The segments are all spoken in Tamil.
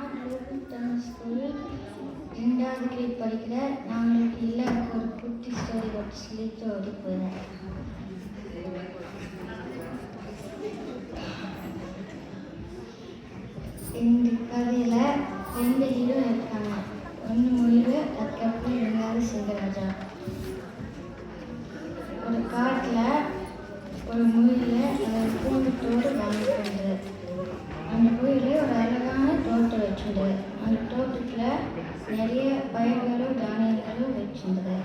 நான் தமிழ் ஸ்கூலில் 2வது கிரேட் படிக்கிறேன். நான் உங்களுக்கு எல்லாருக்கும் ஒரு குட்டி ஸ்டோரி பற்றி சொல்லிட்டு ஓடி போகிறேன். இந்த கதையில் 2 ஹீரோ இருக்காங்க. ஒன்று முயல், அதுக்கப்புறம் 2வது சிங்கராஜா. ஒரு காட்டில் ஒரு முயல் அதோட குடும்பத்தோடு வாழ்ந்துட்டு அந்த முயல் ஒரு அழகான தோட்டம் வச்சுருந்தது. அந்த தோட்டத்தில் நிறைய பயிர்களும் தானியங்களும் வச்சுருந்தது.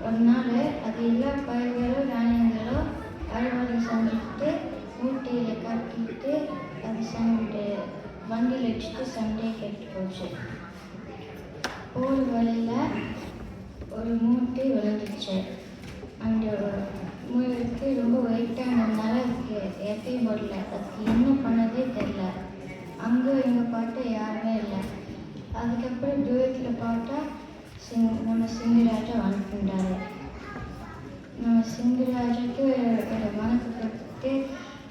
ஒரு நாள் அது எல்லா பயிர்களும் தானியங்களும் அறுவடை செஞ்சுக்கிட்டு மூட்டையில் கட்டிக்கிட்டு அது வண்டியில் வச்சுட்டு சண்டையை கெட்டு போச்சு. போகிற வழியில் ஒரு மூட்டை விழுந்துச்சு. அந்த முயலுக்கு ரொம்ப வெயிட்டானதுனால அதுக்கு எட்டை போடல. அதுக்கு என்ன பண்ணதே தெரில. அங்கே இங்கே பார்த்தா யாருமே இல்லை. அதுக்கப்புறம் தூரத்தில் பார்த்தா நம்ம சிங்கராஜா வந்துட்டாரு. நம்ம சிங்கராஜாவுக்கு ஒரு வணக்கம் கொடுத்துட்டு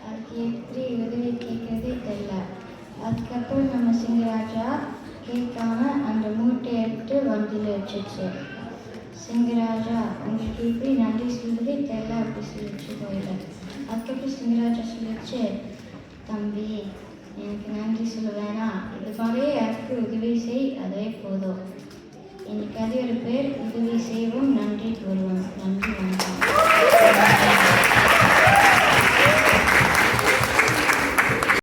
அதுக்கு எப்படி உதவி கேட்கறதே தெரில. அதுக்கப்புறம் நம்ம சிங்கராஜா கேட்காம அந்த மூட்டையை எடுத்து வண்டியில் வச்சிச்சு. சிங்கராஜா உங்களுக்கு எப்படி நன்றி சொல்றதே தெரியல அப்படி சொல்லிச்சு போயில. அதுக்கப்புறம் சிங்கராஜா சொல்லிச்சு, தம்பி எனக்கு நன்றி சொல்ல வேணாம், இது மாதிரியே யாருக்கு உதவி செய், அதே போதும். இன்னைக்கு அது ஒரு பேர் உதவி செய்வோம், நன்றி கூறுவோம். நன்றி, வணக்கம்.